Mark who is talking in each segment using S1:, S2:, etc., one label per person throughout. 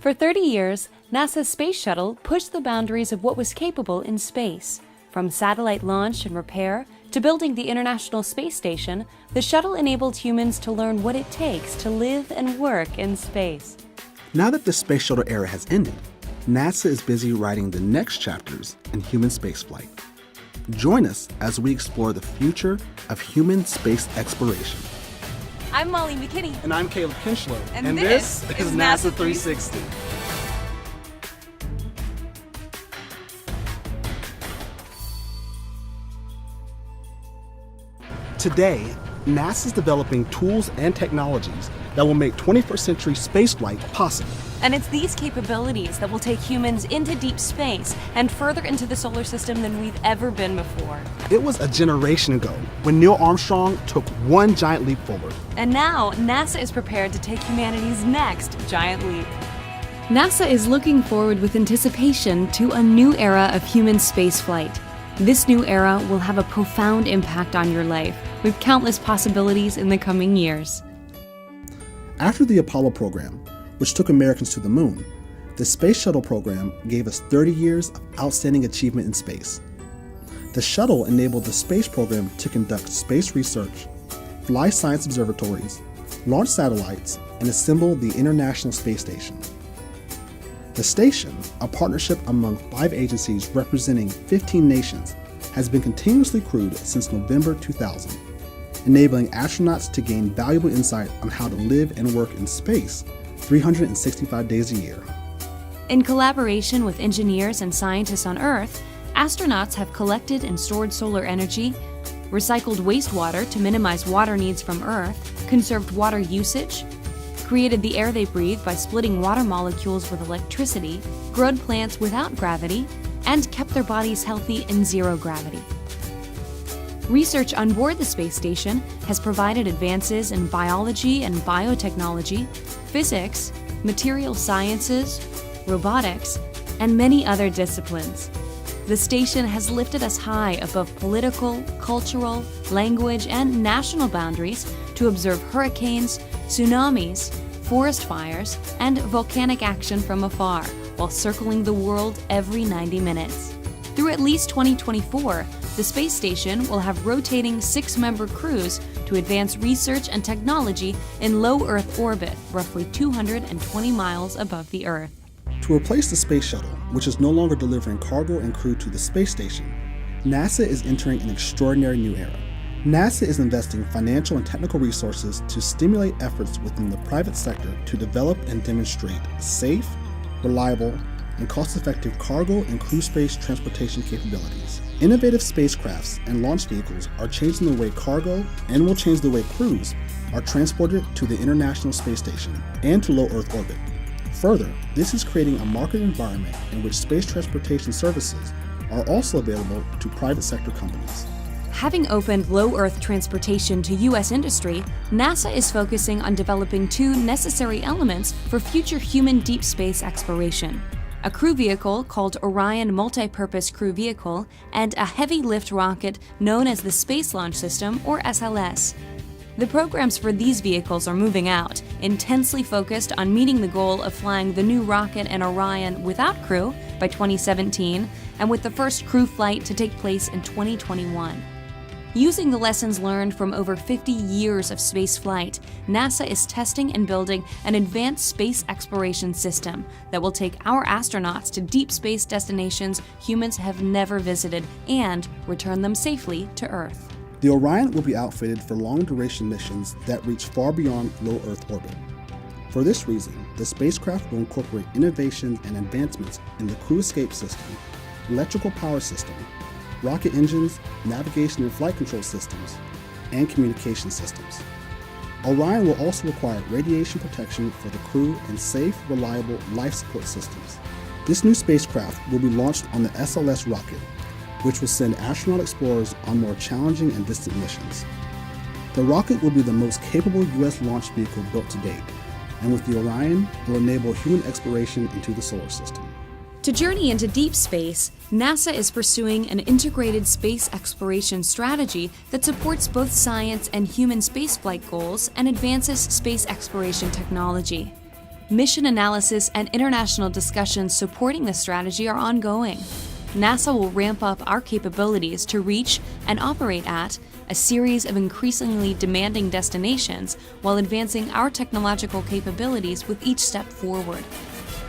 S1: For 30 years, NASA's Space Shuttle pushed the boundaries of what was capable in space. From satellite launch and repair to building the International Space Station, the shuttle enabled humans to learn what it takes to live and work in space.
S2: Now that the Space Shuttle era has ended, NASA is busy writing the next chapters in human spaceflight. Join us as we explore the future of human space exploration.
S1: I'm Molly McKinney.
S2: And I'm Caleb Kinchlow.
S1: And this is NASA
S2: 360. Today, NASA is developing tools and technologies that will make 21st century spaceflight possible.
S1: And it's these capabilities that will take humans into deep space and further into the solar system than we've ever been before.
S2: It was a generation ago when Neil Armstrong took one giant leap forward.
S1: And now, NASA is prepared to take humanity's next giant leap. NASA is looking forward with anticipation to a new era of human spaceflight. This new era will have a profound impact on your life, with countless possibilities in the coming years.
S2: After the Apollo program, which took Americans to the moon, the Space Shuttle program gave us 30 years of outstanding achievement in space. The shuttle enabled the space program to conduct space research, fly science observatories, launch satellites, and assemble the International Space Station. The station, a partnership among 5 agencies representing 15 nations, has been continuously crewed since November 2000, enabling astronauts to gain valuable insight on how to live and work in space 365 days a year.
S1: In collaboration with engineers and scientists on Earth, astronauts have collected and stored solar energy, recycled wastewater to minimize water needs from Earth, conserved water usage, created the air they breathe by splitting water molecules with electricity, grown plants without gravity, and kept their bodies healthy in zero gravity. Research on board the space station has provided advances in biology and biotechnology, physics, material sciences, robotics, and many other disciplines. The station has lifted us high above political, cultural, language, and national boundaries to observe hurricanes, tsunamis, forest fires, and volcanic action from afar, while circling the world every 90 minutes. Through at least 2024, the space station will have rotating 6-member crews to advance research and technology in low Earth orbit, roughly 220 miles above the Earth.
S2: To replace the Space Shuttle, which is no longer delivering cargo and crew to the space station, NASA is entering an extraordinary new era. NASA is investing financial and technical resources to stimulate efforts within the private sector to develop and demonstrate safe, reliable, and cost-effective cargo and crew space transportation capabilities. Innovative spacecrafts and launch vehicles are changing the way cargo and will change the way crews are transported to the International Space Station and to low Earth orbit. Further, this is creating a market environment in which space transportation services are also available to private sector companies.
S1: Having opened low Earth transportation to U.S. industry, NASA is focusing on developing 2 necessary elements for future human deep space exploration: a crew vehicle called Orion Multipurpose Crew Vehicle, and a heavy lift rocket known as the Space Launch System, or SLS. The programs for these vehicles are moving out, intensely focused on meeting the goal of flying the new rocket and Orion without crew by 2017, and with the first crew flight to take place in 2021. Using the lessons learned from over 50 years of space flight, NASA is testing and building an advanced space exploration system that will take our astronauts to deep space destinations humans have never visited and return them safely to Earth.
S2: The Orion will be outfitted for long-duration missions that reach far beyond low Earth orbit. For this reason, the spacecraft will incorporate innovations and advancements in the crew escape system, electrical power system, rocket engines, navigation and flight control systems, and communication systems. Orion will also require radiation protection for the crew and safe, reliable life support systems. This new spacecraft will be launched on the SLS rocket, which will send astronaut explorers on more challenging and distant missions. The rocket will be the most capable U.S. launch vehicle built to date, and with the Orion, it will enable human exploration into the solar system.
S1: To journey into deep space, NASA is pursuing an integrated space exploration strategy that supports both science and human spaceflight goals and advances space exploration technology. Mission analysis and international discussions supporting this strategy are ongoing. NASA will ramp up our capabilities to reach and operate at a series of increasingly demanding destinations while advancing our technological capabilities with each step forward.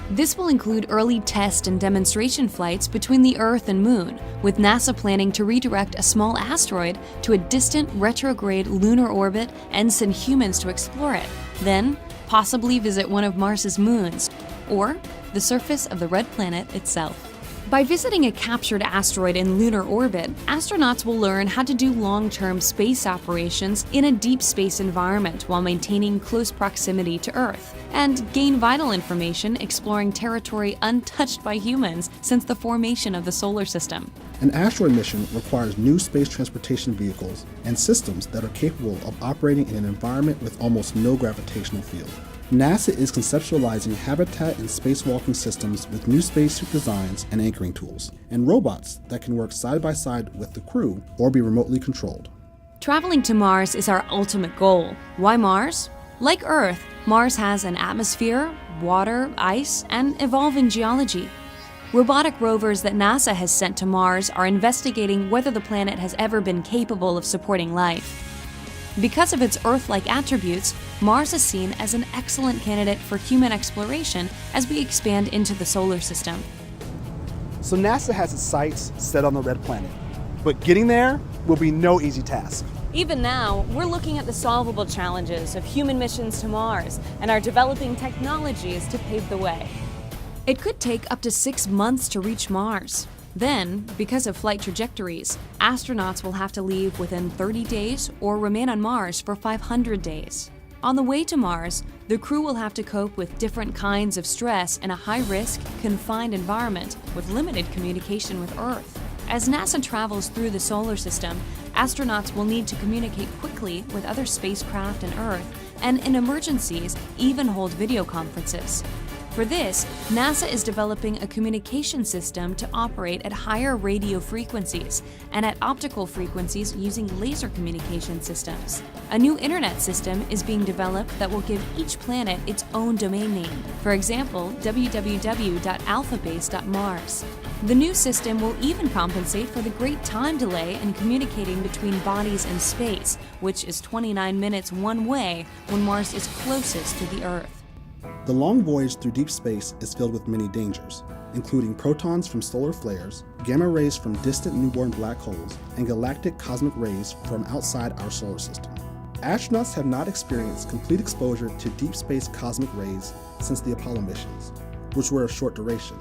S1: This will include early test and demonstration flights between the Earth and Moon, with NASA planning to redirect a small asteroid to a distant retrograde lunar orbit and send humans to explore it, then possibly visit one of Mars's moons, or the surface of the red planet itself. By visiting a captured asteroid in lunar orbit, astronauts will learn how to do long-term space operations in a deep space environment while maintaining close proximity to Earth, and gain vital information exploring territory untouched by humans since the formation of the solar system.
S2: An asteroid mission requires new space transportation vehicles and systems that are capable of operating in an environment with almost no gravitational field. NASA is conceptualizing habitat and spacewalking systems with new spacesuit designs and anchoring tools, and robots that can work side by side with the crew or be remotely controlled.
S1: Traveling to Mars is our ultimate goal. Why Mars? Like Earth, Mars has an atmosphere, water, ice, and evolving geology. Robotic rovers that NASA has sent to Mars are investigating whether the planet has ever been capable of supporting life. Because of its Earth-like attributes, Mars is seen as an excellent candidate for human exploration as we expand into the solar system.
S3: So NASA has its sights set on the red planet, but getting there will be no easy task.
S1: Even now, we're looking at the solvable challenges of human missions to Mars and are developing technologies to pave the way. It could take up to 6 months to reach Mars. Then, because of flight trajectories, astronauts will have to leave within 30 days or remain on Mars for 500 days. On the way to Mars, the crew will have to cope with different kinds of stress in a high-risk, confined environment with limited communication with Earth. As NASA travels through the solar system, astronauts will need to communicate quickly with other spacecraft and Earth, and in emergencies, even hold video conferences. For this, NASA is developing a communication system to operate at higher radio frequencies and at optical frequencies using laser communication systems. A new internet system is being developed that will give each planet its own domain name, for example, www.alphabase.mars. The new system will even compensate for the great time delay in communicating between bodies in space, which is 29 minutes one way when Mars is closest to the Earth.
S2: The long voyage through deep space is filled with many dangers, including protons from solar flares, gamma rays from distant newborn black holes, and galactic cosmic rays from outside our solar system. Astronauts have not experienced complete exposure to deep space cosmic rays since the Apollo missions, which were of short duration.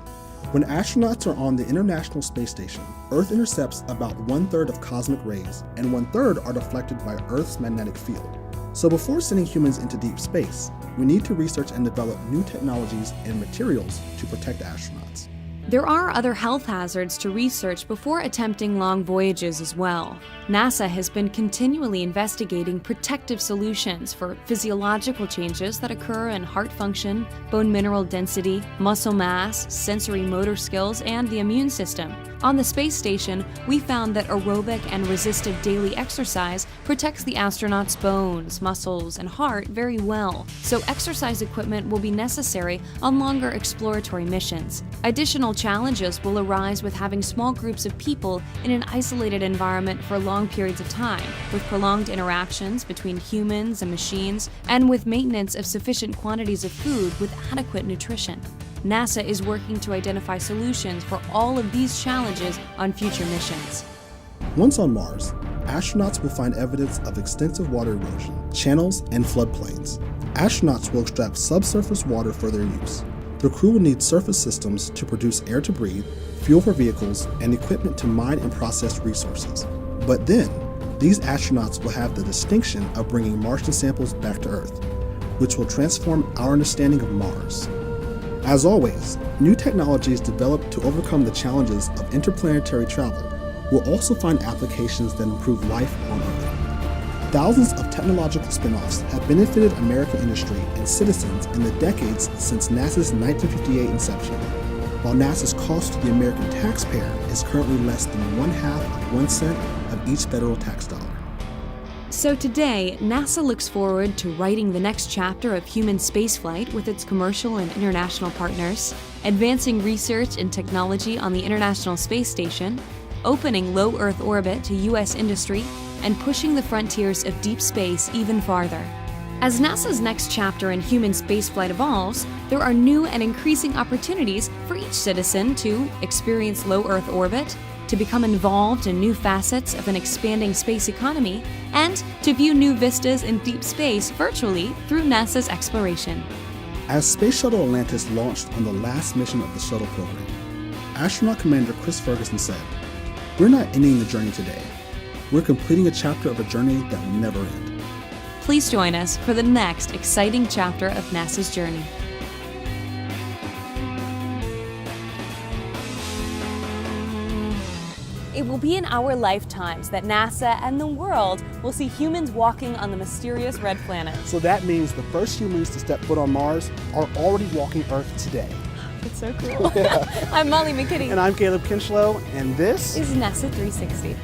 S2: When astronauts are on the International Space Station, Earth intercepts about 1/3 of cosmic rays, and 1/3 are deflected by Earth's magnetic field. So before sending humans into deep space, we need to research and develop new technologies and materials to protect astronauts.
S1: There are other health hazards to research before attempting long voyages as well. NASA has been continually investigating protective solutions for physiological changes that occur in heart function, bone mineral density, muscle mass, sensory motor skills, and the immune system. On the space station, we found that aerobic and resistive daily exercise protects the astronauts' bones, muscles, and heart very well, so exercise equipment will be necessary on longer exploratory missions. Additional challenges will arise with having small groups of people in an isolated environment for long periods of time, with prolonged interactions between humans and machines, and with maintenance of sufficient quantities of food with adequate nutrition. NASA is working to identify solutions for all of these challenges on future missions.
S2: Once on Mars, astronauts will find evidence of extensive water erosion, channels, and floodplains. Astronauts will extract subsurface water for their use. The crew will need surface systems to produce air to breathe, fuel for vehicles, and equipment to mine and process resources. But then, these astronauts will have the distinction of bringing Martian samples back to Earth, which will transform our understanding of Mars. As always, new technologies developed to overcome the challenges of interplanetary travel will also find applications that improve life on Earth. Thousands of technological spin-offs have benefited American industry and citizens in the decades since NASA's 1958 inception, while NASA's cost to the American taxpayer is currently less than 1/2 of 1 cent of each federal tax dollar.
S1: So today, NASA looks forward to writing the next chapter of human spaceflight with its commercial and international partners, advancing research and technology on the International Space Station, opening low Earth orbit to U.S. industry, and pushing the frontiers of deep space even farther. As NASA's next chapter in human spaceflight evolves, there are new and increasing opportunities for each citizen to experience low Earth orbit, to become involved in new facets of an expanding space economy, and to view new vistas in deep space virtually through NASA's exploration.
S2: As Space Shuttle Atlantis launched on the last mission of the shuttle program, Astronaut Commander Chris Ferguson said, "We're not ending the journey today. We're completing a chapter of a journey that will never end."
S1: Please join us for the next exciting chapter of NASA's journey. It will be in our lifetimes that NASA and the world will see humans walking on the mysterious red planet.
S3: So that means the first humans to step foot on Mars are already walking Earth today.
S1: That's so cool. I'm Molly McKinney.
S3: And I'm Caleb Kinchlow, and this
S1: is NASA 360.